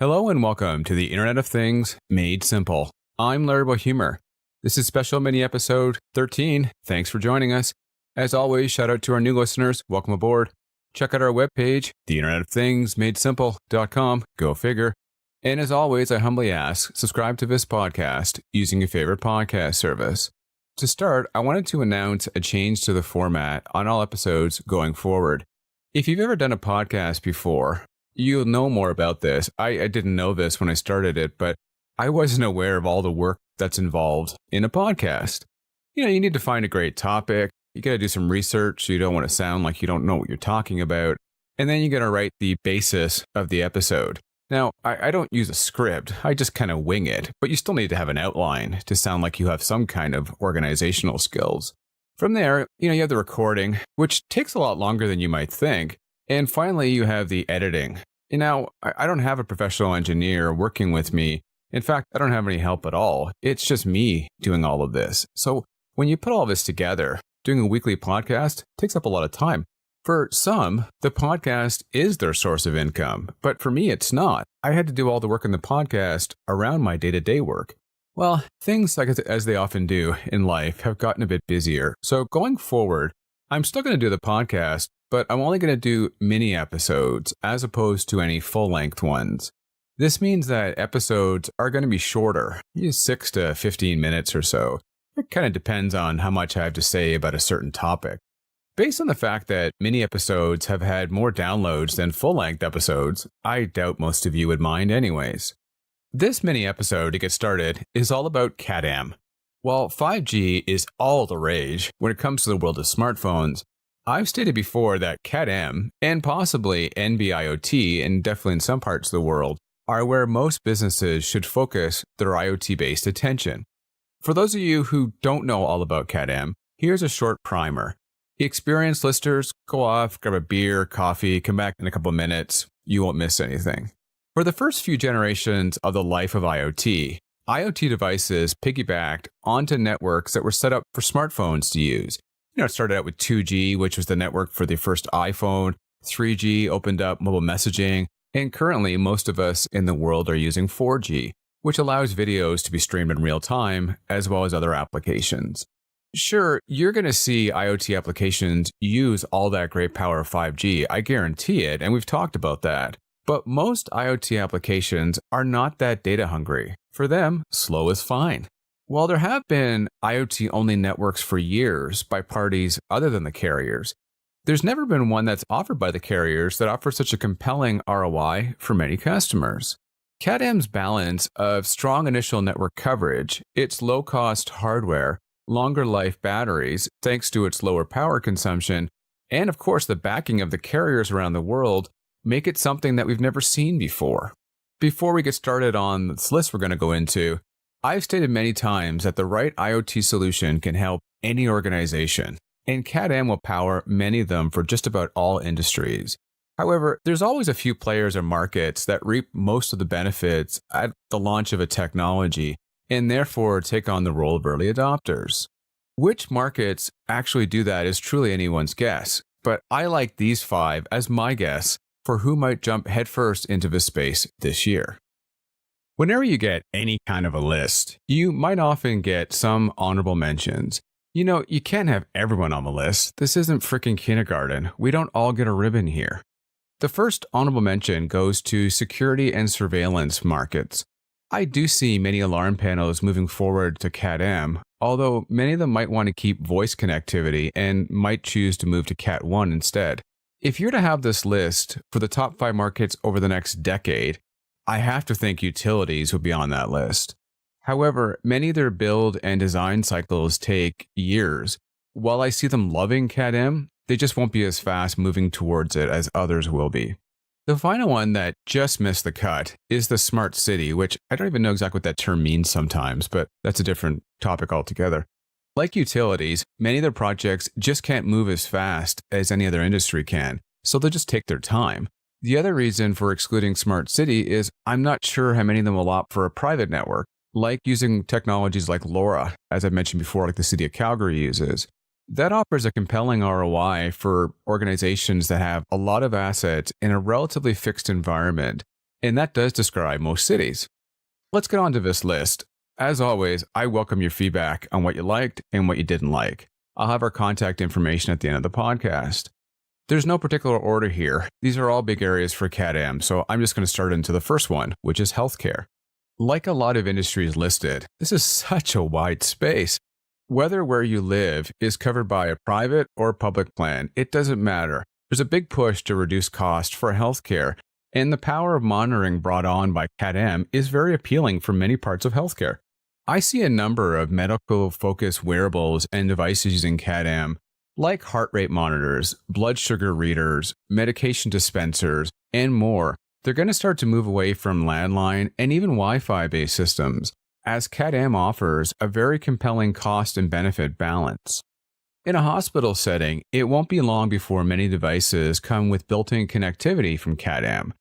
Hello and welcome to the Internet of Things Made Simple. I'm honourable. This is special mini episode 13. Thanks for joining us. As always, shout out to our new listeners. Welcome aboard. Check out our webpage, theinternetofThingsMadeSimple.com. Go figure. And as always, I humbly ask, subscribe to this podcast using your favorite podcast service. To start, I wanted to announce a change to the format on all episodes going forward. If you've ever done a podcast before, you'll know more about this. I didn't know this when I started it, but I wasn't aware of all the work that's involved in a podcast. You need to find a great topic. You got to do some research. So you don't want to sound like you don't know what you're talking about. And then you got to write the basis of the episode. Now, I don't use a script. I just kind of wing it, but you still need to have an outline to sound like you have some kind of organizational skills. From there, you have the recording, which takes a lot longer than you might think. And finally, you have the editing. Now, I don't have a professional engineer working with me. In fact, I don't have any help at all. It's just me doing all of this. So when you put all this together, doing a weekly podcast takes up a lot of time. For some, the podcast is their source of income. But for me, it's not. I had to do all the work in the podcast around my day-to-day work. Well, things, like as they often do in life, have gotten a bit busier. So going forward, I'm still going to do the podcast, but I'm only going to do mini episodes as opposed to any full-length ones. This means that episodes are going to be shorter, 6 to 15 minutes or so. It kind of depends on how much I have to say about a certain topic. Based on the fact that mini episodes have had more downloads than full-length episodes, I doubt most of you would mind anyways. This mini episode, to get started, is all about Cat-M. While 5G is all the rage when it comes to the world of smartphones, I've stated before that Cat-M, and possibly NB-IoT, and definitely in some parts of the world, are where most businesses should focus their IoT-based attention. For those of you who don't know all about Cat-M, here's a short primer. Experienced listeners, go off, grab a beer, coffee, come back in a couple of minutes. You won't miss anything. For the first few generations of the life of IoT devices piggybacked onto networks that were set up for smartphones to use. It started out with 2G, which was the network for the first iPhone. 3G opened up mobile messaging. And currently, most of us in the world are using 4G, which allows videos to be streamed in real time, as well as other applications. Sure, you're going to see IoT applications use all that great power of 5G. I guarantee it, and we've talked about that. But most IoT applications are not that data hungry. For them, slow is fine. While there have been IoT-only networks for years by parties other than the carriers, there's never been one that's offered by the carriers that offers such a compelling ROI for many customers. Cat-M's balance of strong initial network coverage, its low-cost hardware, longer life batteries, thanks to its lower power consumption, and of course the backing of the carriers around the world, make it something that we've never seen before. Before we get started on this list we're going to go into, I've stated many times that the right IoT solution can help any organization, and Cat-M will power many of them for just about all industries. However, there's always a few players or markets that reap most of the benefits at the launch of a technology, and therefore take on the role of early adopters. Which markets actually do that is truly anyone's guess, but I like these 5 as my guess for who might jump headfirst into this space this year. Whenever you get any kind of a list, you might often get some honorable mentions. You can't have everyone on the list. This isn't freaking kindergarten. We don't all get a ribbon here. The first honorable mention goes to security and surveillance markets. I do see many alarm panels moving forward to Cat-M, although many of them might want to keep voice connectivity and might choose to move to Cat-1 instead. If you're to have this list for the top 5 markets over the next decade, I have to think utilities would be on that list. However, many of their build and design cycles take years. While I see them loving Cat-M, they just won't be as fast moving towards it as others will be. The final one that just missed the cut is the smart city, which I don't even know exactly what that term means sometimes, but that's a different topic altogether. Like utilities, many of their projects just can't move as fast as any other industry can, so they'll just take their time. The other reason for excluding smart city is I'm not sure how many of them will opt for a private network, like using technologies like LoRa, as I've mentioned before, like the city of Calgary uses. That offers a compelling ROI for organizations that have a lot of assets in a relatively fixed environment and that does describe most cities. Let's get on to this list. As always, I welcome your feedback on what you liked and what you didn't like. I'll have our contact information at the end of the podcast. There's no particular order here. These are all big areas for CAD-M, so I'm just going to start into the first one, which is healthcare. Like a lot of industries listed, this is such a wide space. Whether where you live is covered by a private or public plan, it doesn't matter. There's a big push to reduce cost for healthcare, and the power of monitoring brought on by CAD-M is very appealing for many parts of healthcare. I see a number of medical-focused wearables and devices using CAD-M, like heart rate monitors, blood sugar readers, medication dispensers, and more. They're going to start to move away from landline and even Wi-Fi based systems, as CAD-M offers a very compelling cost and benefit balance. In a hospital setting, it won't be long before many devices come with built-in connectivity from CAD-M.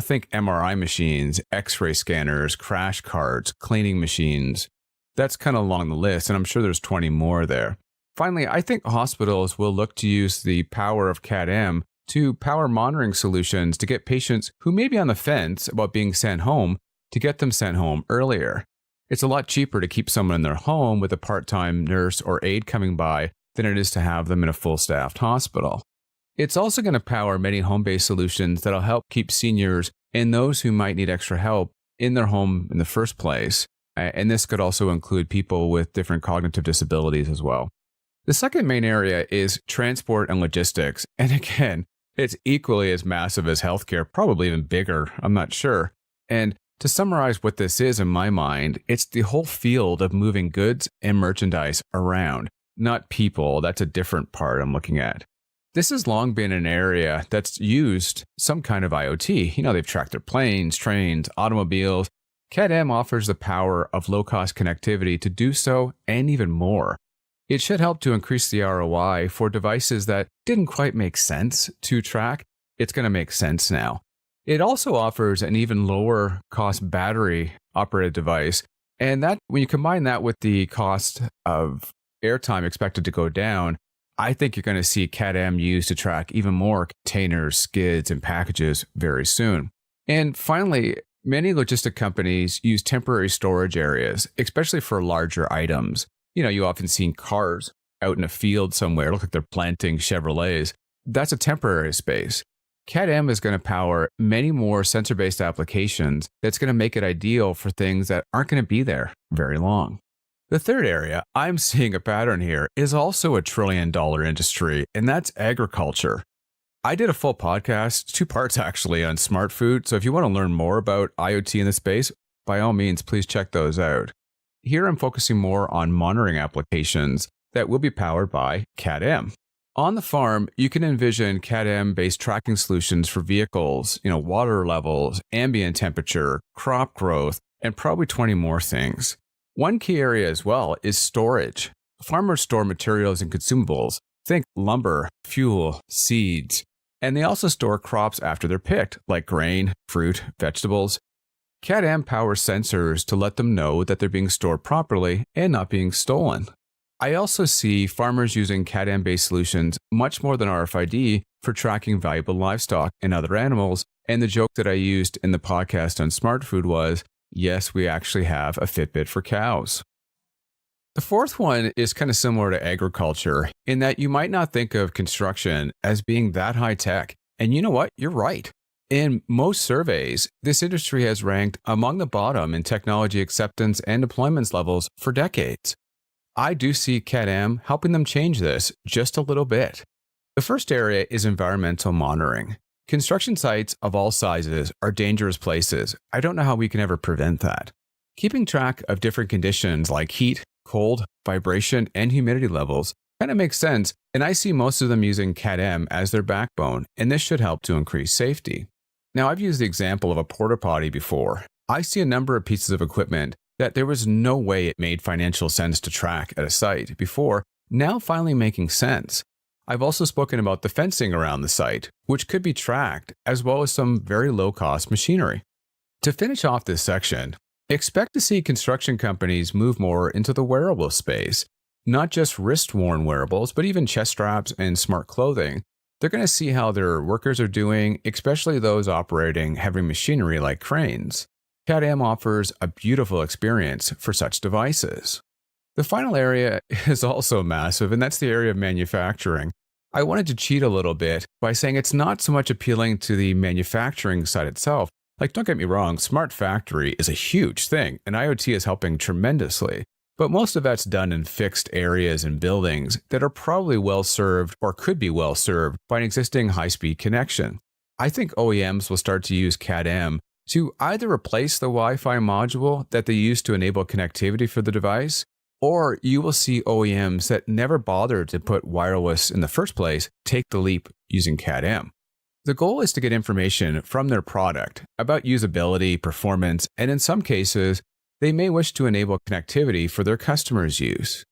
Think MRI machines, X-ray scanners, crash carts, cleaning machines. That's kind of along the list, and I'm sure there's 20 more there. Finally, I think hospitals will look to use the power of CAD-M to power monitoring solutions to get patients who may be on the fence about being sent home to get them sent home earlier. It's a lot cheaper to keep someone in their home with a part-time nurse or aide coming by than it is to have them in a full-staffed hospital. It's also going to power many home-based solutions that'll help keep seniors and those who might need extra help in their home in the first place. And this could also include people with different cognitive disabilities as well. The second main area is transport and logistics. And again, it's equally as massive as healthcare, probably even bigger, I'm not sure. And to summarize what this is in my mind, it's the whole field of moving goods and merchandise around, not people. That's a different part I'm looking at. This has long been an area that's used some kind of IoT. They've tracked their planes, trains, automobiles. CAD-M offers the power of low-cost connectivity to do so and even more. It should help to increase the ROI for devices that didn't quite make sense to track. It's going to make sense now. It also offers an even lower cost battery operated device. And that, when you combine that with the cost of airtime expected to go down, I think you're going to see CAD-M used to track even more containers, skids, and packages very soon. And finally, many logistic companies use temporary storage areas, especially for larger items. You often see cars out in a field somewhere, look like they're planting Chevrolets. That's a temporary space. CAD-M is going to power many more sensor-based applications that's going to make it ideal for things that aren't going to be there very long. The third area, I'm seeing a pattern here, is also a $1 trillion industry, and that's agriculture. I did a full podcast, 2 parts actually, on smart food, so if you want to learn more about IoT in the space, by all means, please check those out. Here I'm focusing more on monitoring applications that will be powered by CAD-M. On the farm, you can envision CAD-M-based tracking solutions for vehicles, water levels, ambient temperature, crop growth, and probably 20 more things. One key area as well is storage. Farmers store materials and consumables. Think lumber, fuel, seeds. And they also store crops after they're picked, like grain, fruit, vegetables. CAD-M powers sensors to let them know that they're being stored properly and not being stolen. I also see farmers using CAD-M-based solutions much more than RFID for tracking valuable livestock and other animals. And the joke that I used in the podcast on smart food was, yes, we actually have a Fitbit for cows. The fourth one is kind of similar to agriculture in that you might not think of construction as being that high tech. And you know what? You're right. In most surveys, this industry has ranked among the bottom in technology acceptance and deployments levels for decades. I do see CAD-M helping them change this just a little bit. The first area is environmental monitoring. Construction sites of all sizes are dangerous places. I don't know how we can ever prevent that. Keeping track of different conditions like heat, cold, vibration, and humidity levels kind of makes sense, and I see most of them using CAD-M as their backbone, and this should help to increase safety. Now, I've used the example of a porta potty before. I see a number of pieces of equipment that there was no way it made financial sense to track at a site before, now finally making sense. I've also spoken about the fencing around the site, which could be tracked, as well as some very low-cost machinery. To finish off this section, expect to see construction companies move more into the wearable space, not just wrist-worn wearables, but even chest straps and smart clothing. They're going to see how their workers are doing, especially those operating heavy machinery like cranes. CAD-M offers a beautiful experience for such devices. The final area is also massive, and that's the area of manufacturing. I wanted to cheat a little bit by saying it's not so much appealing to the manufacturing side itself. Like, don't get me wrong, smart factory is a huge thing, and IoT is helping tremendously. But most of that's done in fixed areas and buildings that are probably well served or could be well served by an existing high-speed connection. I think OEMs will start to use CAD-M to either replace the Wi-Fi module that they use to enable connectivity for the device, or you will see OEMs that never bothered to put wireless in the first place take the leap using CAD-M. The goal is to get information from their product about usability, performance, and in some cases, they may wish to enable connectivity for their customers' use.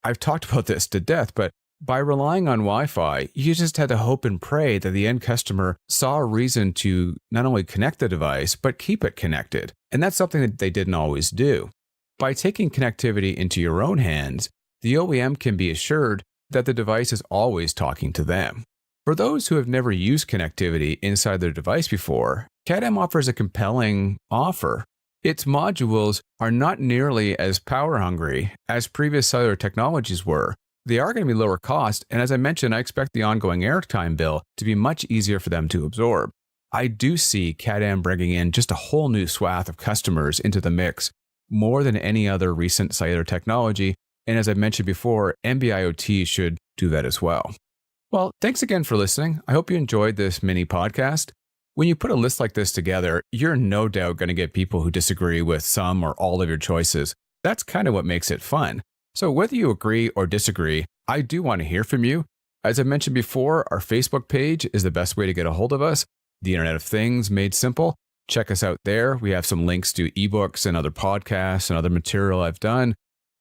I've talked about this to death, but by relying on Wi-Fi, you just had to hope and pray that the end customer saw a reason to not only connect the device, but keep it connected. And that's something that they didn't always do. By taking connectivity into your own hands, the OEM can be assured that the device is always talking to them. For those who have never used connectivity inside their device before, CAD-M offers a compelling offer. Its modules are not nearly as power hungry as previous cellular technologies were. They are going to be lower cost, and as I mentioned, I expect the ongoing airtime bill to be much easier for them to absorb. I do see CAD-M bringing in just a whole new swath of customers into the mix, more than any other recent cellular technology, and as I mentioned before, NB-IoT should do that as well. Well, thanks again for listening. I hope you enjoyed this mini podcast. When you put a list like this together, you're no doubt going to get people who disagree with some or all of your choices. That's kind of what makes it fun. So whether you agree or disagree, I do want to hear from you. As I mentioned before, our Facebook page is the best way to get a hold of us. The Internet of Things Made Simple. Check us out there. We have some links to ebooks and other podcasts and other material I've done.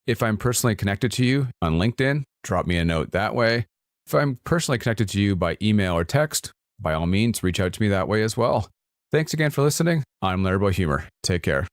If I'm personally connected to you on LinkedIn, drop me a note that way. If I'm personally connected to you by email or text, by all means, reach out to me that way as well. Thanks again for listening. I'm Honourable Humor. Take care.